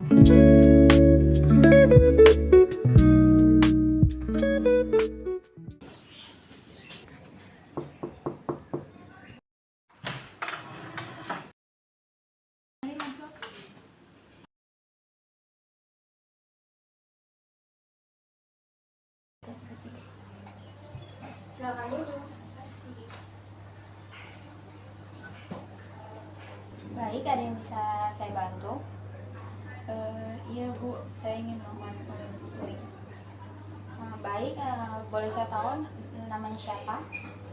Mari masuk. Silakan duduk. Baik, ada yang bisa saya bantu? Iya Bu, saya ingin melakukan konseling. Baik, boleh saya tahu namanya siapa?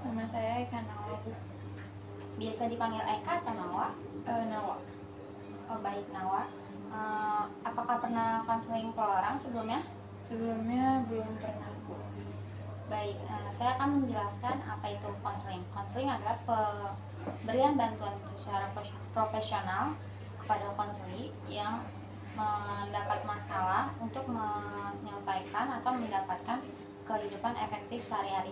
Nama saya Eka Nawa Bu. Biasa dipanggil Eka atau Nawa? Nawa. Oh baik, Nawa. Apakah pernah konseling ke orang sebelumnya? Sebelumnya belum pernah Bu. Baik, saya akan menjelaskan apa itu konseling. Konseling adalah pemberian bantuan secara profesional kepada konseli yang mendapat masalah untuk menyelesaikan atau mendapatkan kehidupan efektif sehari-hari.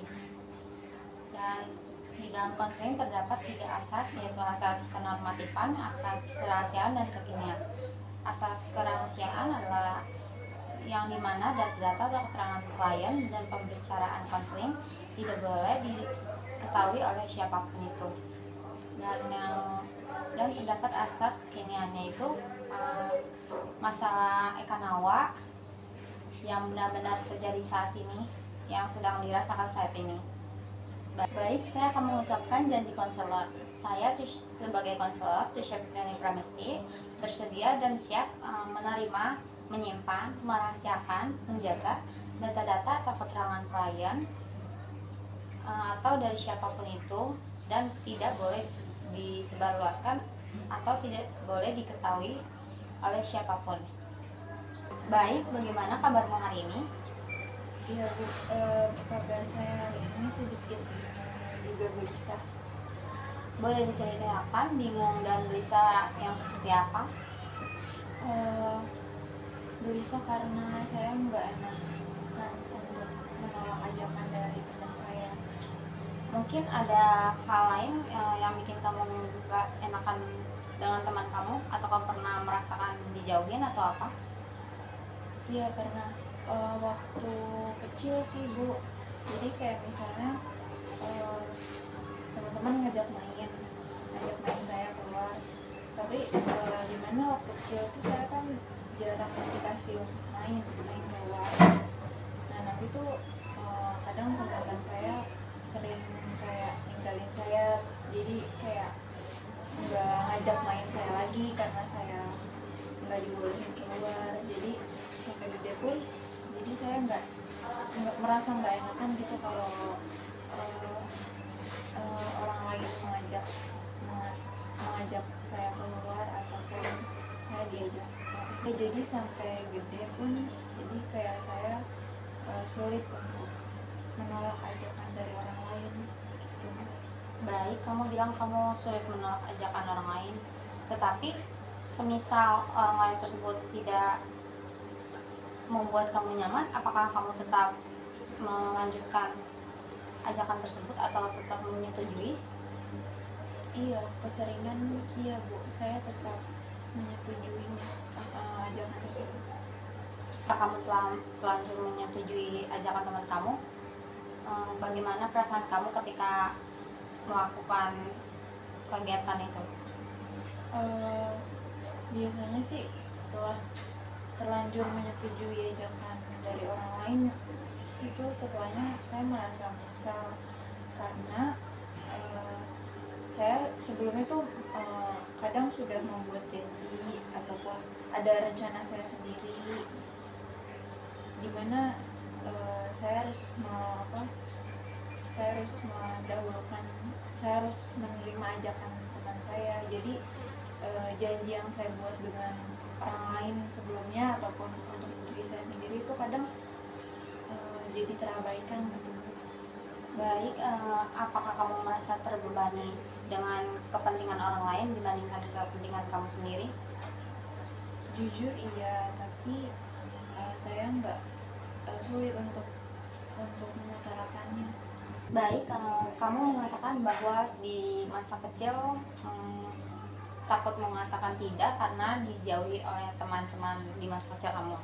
Dan di dalam konseling terdapat 3 asas, yaitu asas kenormatifan, asas kerahasiaan, dan kekinian. Asas kerahasiaan adalah yang dimana data-data atau keterangan klien dan pembicaraan konseling tidak boleh diketahui oleh siapapun itu. Dan terdapat asas kekiniannya itu masalah Eka Nawa yang benar-benar terjadi saat ini, yang sedang dirasakan saat ini. Baik, saya akan mengucapkan janji konselor. Saya sebagai konselor, Tisha Fitriani Pramesti, bersedia dan siap menerima, menyimpan, merahasiakan, menjaga data-data atau keterangan klien atau dari siapapun itu, dan tidak boleh disebarluaskan atau tidak boleh diketahui oleh siapapun. Baik, bagaimana kabarmu hari ini? Iya Bu, kabar saya hari ini sedikit juga gelisah. Boleh diceritakan bingung dan gelisah yang seperti apa? Gelisah karena saya nggak enakan untuk menolak ajakan dari teman saya. Mungkin ada hal lain yang bikin kamu gak enakan dengan teman kamu, atau kamu pernah merasakan dijauhin atau apa? Iya pernah, waktu kecil sih Bu. Jadi kayak misalnya teman-teman ngajak main saya keluar, tapi dimana waktu kecil tuh saya kan jarang dikasih untuk main keluar. Nah nanti tuh kadang teman-teman saya sering kayak ninggalin saya, jadi kayak nggak ngajak main saya lagi karena saya nggak dibolehin keluar. Jadi sampai gede pun, jadi saya nggak merasa nggak enakan gitu kalau orang lain mengajak saya keluar ataupun saya diajak. Jadi sampai gede pun, jadi kayak saya sulit untuk menolak ajakan dari orang lain gitu. Baik, kamu bilang kamu sulit menolak ajakan orang lain, tetapi semisal orang lain tersebut tidak membuat kamu nyaman, apakah kamu tetap melanjutkan ajakan tersebut atau tetap menyetujui? Iya, keseringan iya Bu, saya tetap menyetujuinya ajakan tersebut. Apakah kamu telah terlanjur menyetujui ajakan teman kamu? Bagaimana perasaan kamu ketika melakukan kegiatan itu? Biasanya sih setelah terlanjur menyetujui ajakan dari orang lain, itu setelahnya saya merasa menyesal karena saya sebelumnya tuh kadang sudah membuat janji ataupun ada rencana saya sendiri, dimana saya harus mendahulukan, saya harus menerima ajakan teman saya. Jadi janji yang saya buat dengan orang lain sebelumnya ataupun untuk diri saya sendiri itu kadang jadi terabaikan gitu. Baik, apakah kamu merasa terbebani dengan kepentingan orang lain dibandingkan kepentingan kamu sendiri? Jujur iya, tapi saya nggak sulit untuk mengutarakannya. Baik, kamu mengatakan bahwa di masa kecil takut mengatakan tidak karena dijauhi oleh teman-teman di masa kecil kamu.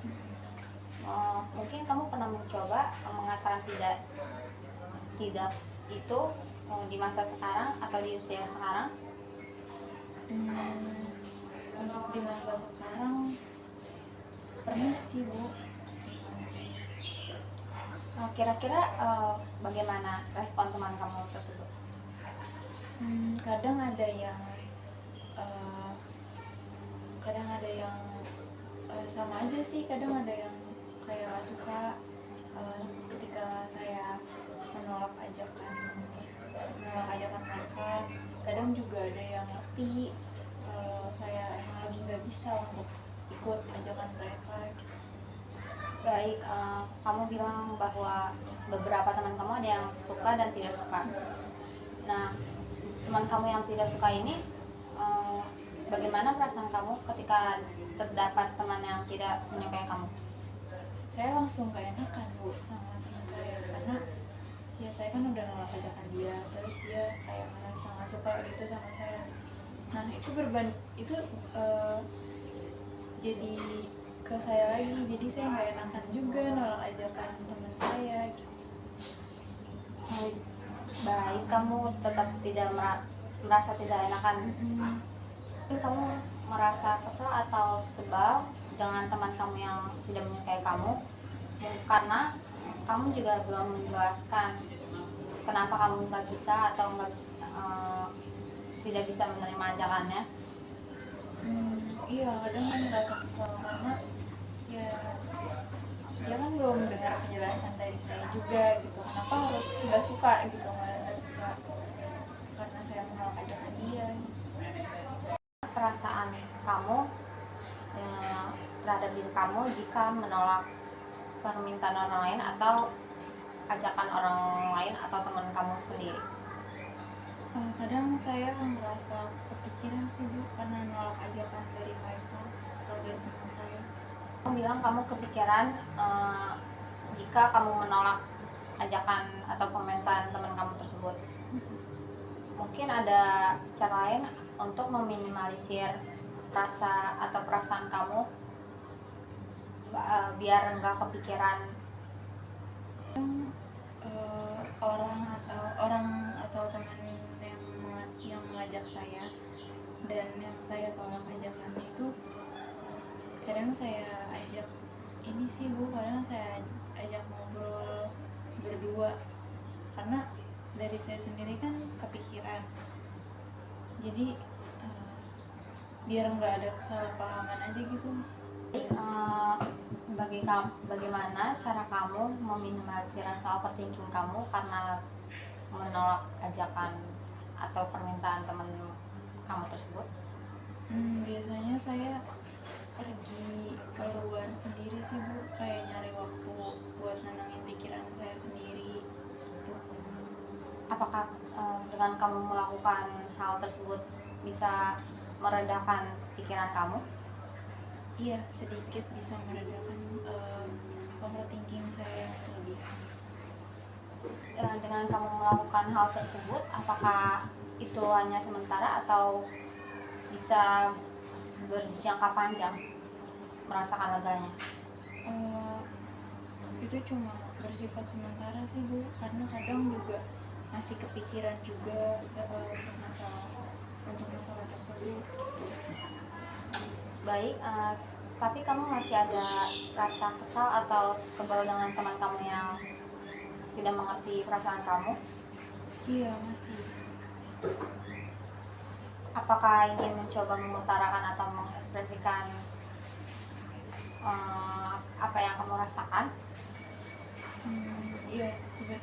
Mungkin kamu pernah mencoba mengatakan tidak itu di masa sekarang atau di usia sekarang? Untuk di masa sekarang pernah sih Bu. Kira-kira bagaimana respon teman kamu tersebut? Kadang ada yang sama aja sih, kadang ada yang kayak gak suka ketika saya menolak ajakan mereka. Kadang juga ada yang ngerti saya emang lagi nggak bisa untuk ikut ajakan mereka. Baik, kamu bilang bahwa beberapa teman kamu ada yang suka dan tidak suka. Nah, teman kamu yang tidak suka ini, bagaimana perasaan kamu ketika terdapat teman yang tidak menyukai kamu? Saya langsung gak enakan Bu sama teman saya, karena ya saya kan udah nolak ajakan dia, terus dia kayak merasa gak suka gitu sama saya. Nah itu jadi ke saya lagi, jadi saya gak enakan juga nolak ajakan teman saya gitu. Baik, kamu tetap tidak merasa tidak enakan. Kamu merasa kesal atau sebal dengan teman kamu yang tidak menyukai kamu karena kamu juga belum menjelaskan kenapa kamu nggak bisa atau tidak bisa menerima ajakannya. Iya, kadang kan merasa kesal karena ya dia kan belum dengar penjelasan dari saya juga gitu, kenapa harus nggak suka karena saya menolak ajakan dia. Perasaan kamu terhadap diri kamu jika menolak permintaan orang lain atau ajakan orang lain atau teman kamu sendiri? Kadang saya merasa kepikiran sih Bu, karena nolak ajakan dari mereka atau dari teman saya. Kamu bilang kamu kepikiran jika kamu menolak ajakan atau permintaan teman kamu tersebut. Mungkin ada cara lain untuk meminimalisir rasa atau perasaan kamu biar enggak kepikiran orang atau teman yang mengajak saya dan yang saya tolak ajakannya itu. Kadang saya ajak ini sih Bu, kadang saya ajak ngobrol berdua, karena dari saya sendiri kan kepikiran, jadi biar nggak ada kesalahpahaman aja gitu. Bagaimana cara kamu meminimalisir rasa overthinking kamu karena menolak ajakan atau permintaan teman kamu tersebut? Biasanya saya pergi keluar sendiri sih Bu, kayak nyari waktu buat nenangin pikiran saya sendiri gitu. Apakah dengan kamu melakukan hal tersebut bisa meredakan pikiran kamu? Iya, sedikit bisa meredakan overthinking saya yang berlebihan. Dengan kamu melakukan hal tersebut, apakah itu hanya sementara atau bisa berjangka panjang merasakan leganya? Itu cuma bersifat sementara sih Bu, karena kadang juga masih kepikiran juga untuk masalah tersebut. Baik, tapi kamu masih ada rasa kesal atau sebel dengan teman kamu yang tidak mengerti perasaan kamu? Iya, masih. Apakah ingin mencoba mengutarakan atau mengekspresikan apa yang kamu rasakan? Iya,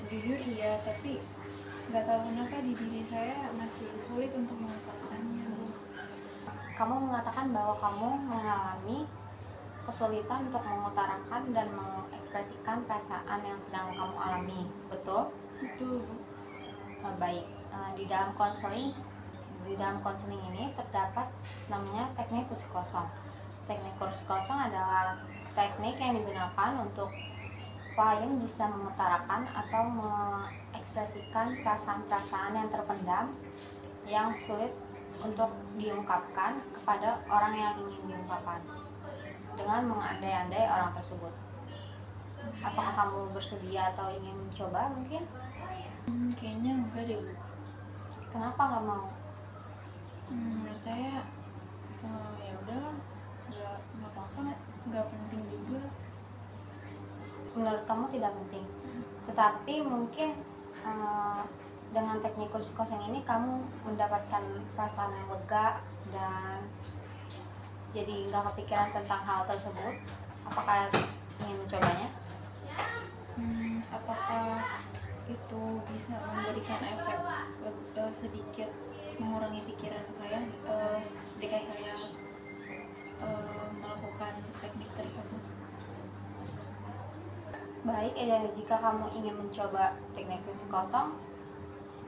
jujur iya, tapi nggak tahu kenapa di diri saya masih sulit untuk mengungkapkannya. Kamu mengatakan bahwa kamu mengalami kesulitan untuk mengutarakan dan mengekspresikan perasaan yang sedang kamu alami, betul? Betul. Baik, di dalam konseling ini terdapat namanya teknik kursi kosong. Teknik kursi kosong adalah teknik yang digunakan untuk klien bisa mengutarakan atau mengekspresikan perasaan-perasaan yang terpendam yang sulit untuk diungkapkan kepada orang yang ingin diungkapkan dengan mengandai-andai orang tersebut. Apakah kamu bersedia atau ingin mencoba mungkin? Kayaknya enggak deh, Bu. Kenapa nggak mau? Menurut saya ya udahlah, nggak apa-apa, nggak penting juga. Menurut kamu tidak penting, tetapi mungkin dengan teknik kursi kosong ini kamu mendapatkan perasaan yang lega dan jadi nggak kepikiran tentang hal tersebut. Apakah ingin mencobanya? Apakah itu bisa memberikan efek sedikit mengurangi pikiran saya ketika saya melakukan teknik tersebut? Baik, jika kamu ingin mencoba teknik kursi kosong,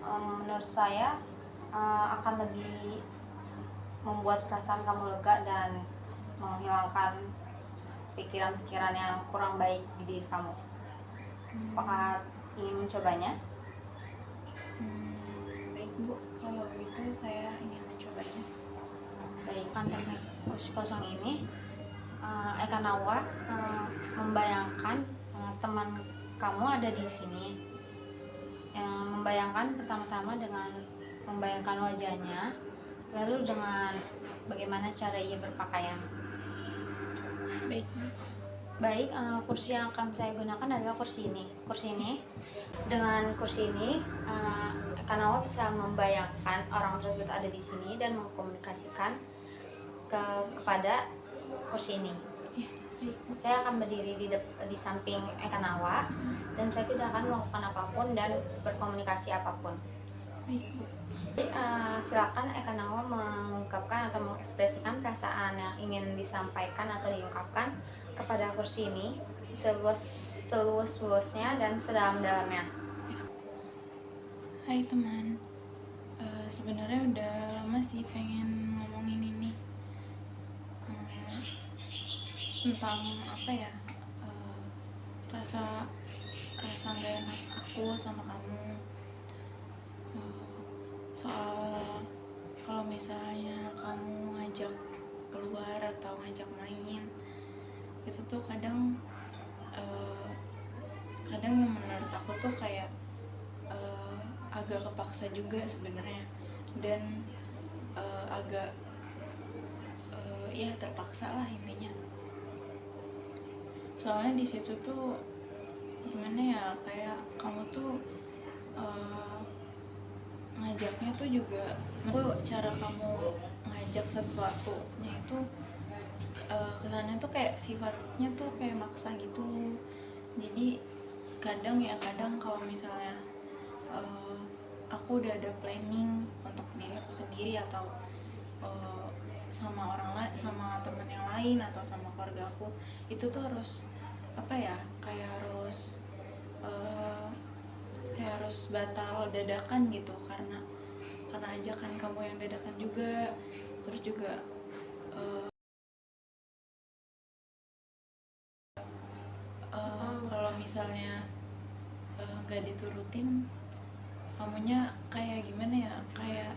menurut saya akan lebih membuat perasaan kamu lega dan menghilangkan pikiran-pikiran yang kurang baik di diri kamu. Apakah ingin mencobanya? Baik, Bu, kalau begitu saya ingin mencobanya. Baik, teknik kursi kosong ini Eka Nawa membayangkan teman kamu ada di sini. Membayangkan pertama-tama dengan membayangkan wajahnya, lalu dengan bagaimana cara ia berpakaian. Baik. Baik, kursi yang akan saya gunakan adalah kursi ini. Dengan kursi ini, Kanawa bisa membayangkan orang tersebut ada di sini dan mengkomunikasikan kepada kursi ini. Saya akan berdiri di samping Kanawa dan saya tidak akan melakukan apapun dan berkomunikasi apapun. Jadi, silakan Kanawa mengungkapkan atau mengekspresikan perasaan yang ingin disampaikan atau diungkapkan kepada kursi ini seluas-luasnya dan sedalam-dalamnya. Hai teman, sebenarnya udah lama sih pengen ngomongin ini tentang apa ya, rasa nggak enak aku sama kamu, soal kalau misalnya kamu ngajak keluar atau ngajak main itu tuh kadang yang menurut aku tuh kayak agak kepaksa juga sebenarnya, dan agak ya terpaksa lah intinya. Soalnya di situ tuh gimana ya, kayak kamu tuh ngajaknya tuh juga, cara kamu ngajak sesuatunya itu kesannya tuh kayak sifatnya tuh kayak maksa gitu. Jadi kadang kalau misalnya aku udah ada planning untuk diri aku sendiri atau sama orang lain, sama temen yang lain atau sama keluarga aku, itu tuh harus apa ya, kayak harus batal dadakan gitu, karena ajakan kamu yang dadakan juga. Terus juga kalau misalnya nggak diturutin, kamunya kayak gimana ya, kayak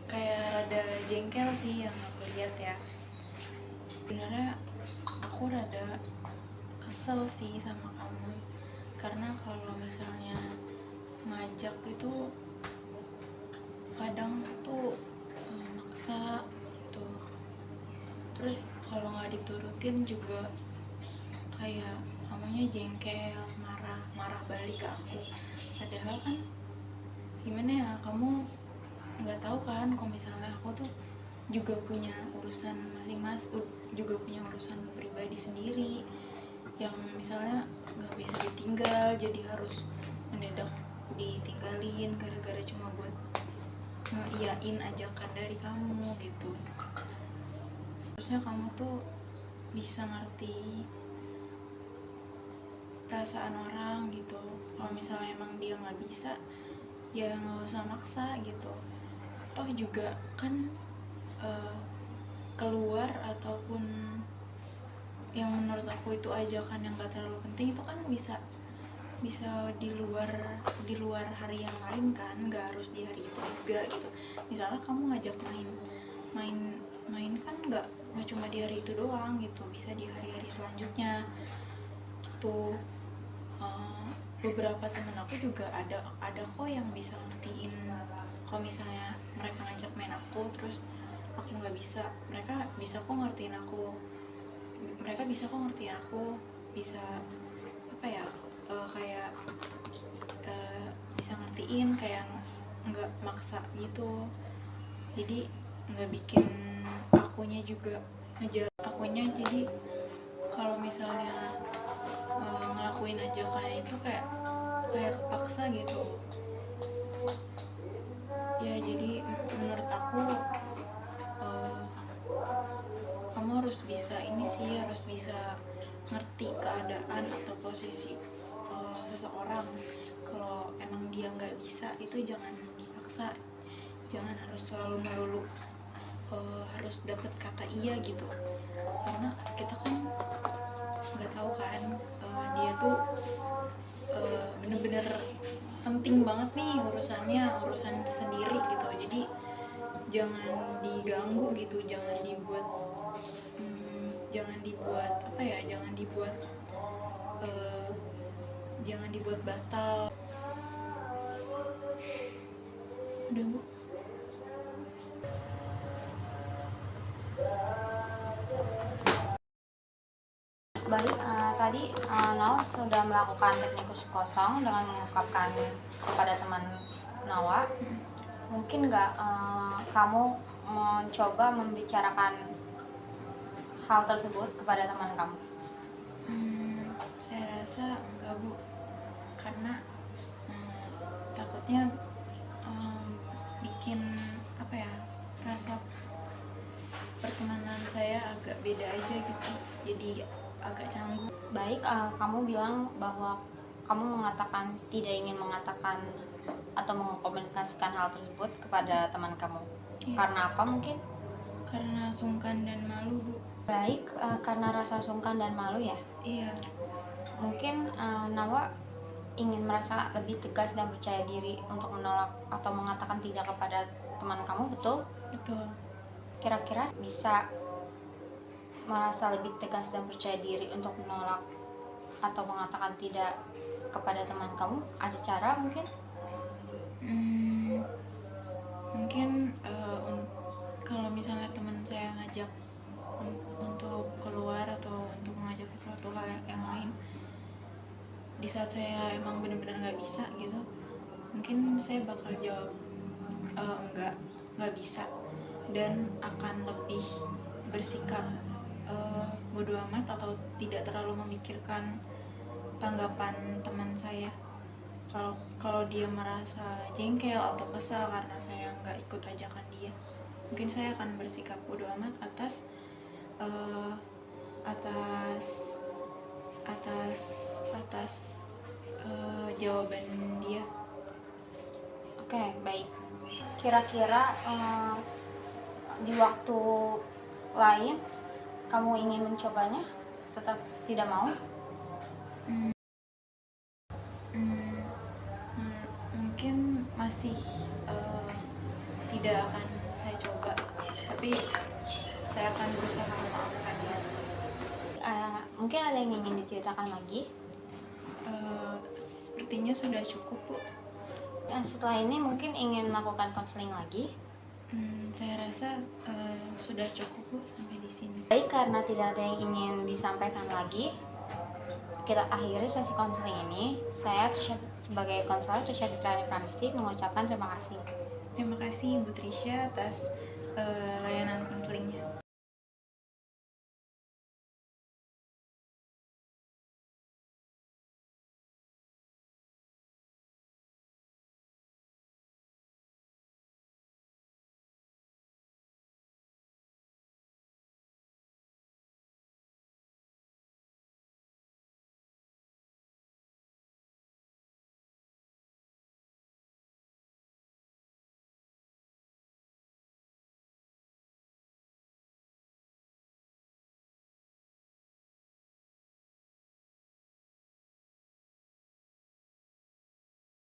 rada jengkel sih yang aku lihat ya. Sebenarnya aku rada kesel sih sama kamu, karena kalau misalnya ngajak itu kadang tuh maksa gitu. Terus kalau nggak diturutin juga kayak kamunya jengkel, marah balik ke aku. Padahal kan gimana ya, kamu nggak tahu kan kalau misalnya aku tuh juga punya urusan masing-masing, juga punya urusan pribadi sendiri yang misalnya nggak bisa ditinggal, jadi harus mendadak ditinggalin gara-gara cuma buat ngeiyain ajakan dari kamu gitu. Terusnya kamu tuh bisa ngerti perasaan orang gitu. Kalau misalnya emang dia nggak bisa, ya nggak usah maksa gitu. Toh juga kan keluar ataupun yang menurut aku itu ajakan yang gak terlalu penting, itu kan bisa bisa di luar hari yang lain kan, nggak harus di hari itu juga gitu. Misalnya kamu ngajak main main kan nggak cuma di hari itu doang gitu, bisa di hari-hari selanjutnya gitu. Beberapa temen aku juga ada kok yang bisa ngertiin kalau misalnya mereka ngajak main aku terus aku nggak bisa, mereka bisa kok ngertiin aku, bisa apa ya, kayak bisa ngertiin, kayak nggak maksa gitu, jadi nggak bikin akunya juga ngejar akunya. Jadi kalau misalnya ngelakuin ajakan itu kayak kepaksa gitu ya. Jadi menurut aku kamu harus bisa harus bisa ngerti keadaan atau posisi seseorang. Kalau emang dia nggak bisa, itu jangan dipaksa, jangan harus selalu melulu harus dapat kata iya gitu, karena kita kan nggak tahu kan dia tuh bener-bener penting banget nih urusan sendiri gitu. Jadi jangan diganggu gitu, jangan dibuat apa ya, jangan dibuat batal. Udah Bu. Baik, tadi Nawa sudah melakukan teknik kosong dengan mengungkapkan kepada teman Nawa. Mungkin nggak kamu mencoba membicarakan hal tersebut kepada teman kamu? Saya rasa enggak Bu, karena takutnya bikin apa ya, rasa pertemanan saya agak beda aja gitu, jadi agak canggung. Baik, kamu bilang bahwa kamu mengatakan tidak ingin mengatakan atau mengkomunikasikan hal tersebut kepada teman kamu. Iya. Karena apa mungkin? Karena sungkan dan malu Bu. Baik, karena rasa sungkan dan malu ya. Iya. Mungkin Nawa ingin merasa lebih tegas dan percaya diri untuk menolak atau mengatakan tidak kepada teman kamu, betul? Betul. Kira-kira bisa merasa lebih tegas dan percaya diri untuk menolak atau mengatakan tidak kepada teman kamu? Ada cara mungkin? Mungkin kalau misalnya teman saya ngajak untuk keluar atau untuk mengajak sesuatu hal yang lain, di saat saya emang benar-benar nggak bisa gitu, mungkin saya bakal jawab nggak bisa, dan akan lebih bersikap bodo amat atau tidak terlalu memikirkan tanggapan teman saya. Kalau dia merasa jengkel atau kesal karena saya nggak ikut ajakan dia, mungkin saya akan bersikap bodo amat atas jawaban dia. Oke, baik. Kira-kira di waktu lain kamu ingin mencobanya? Tetap tidak mau? Mungkin masih tidak akan saya coba, tapi saya akan berusaha memaafkannya. Mungkin ada yang ingin diceritakan lagi? Sepertinya sudah cukup Bu. Setelah ini mungkin ingin melakukan konseling lagi? Saya rasa sudah cukup Bu sampai di sini. Baik, karena tidak ada yang ingin disampaikan lagi, kita akhiri sesi konseling ini. Saya sebagai konselor Trisha Fitriani Pramesti mengucapkan terima kasih. Terima kasih Bu Trisha atas layanan konselingnya.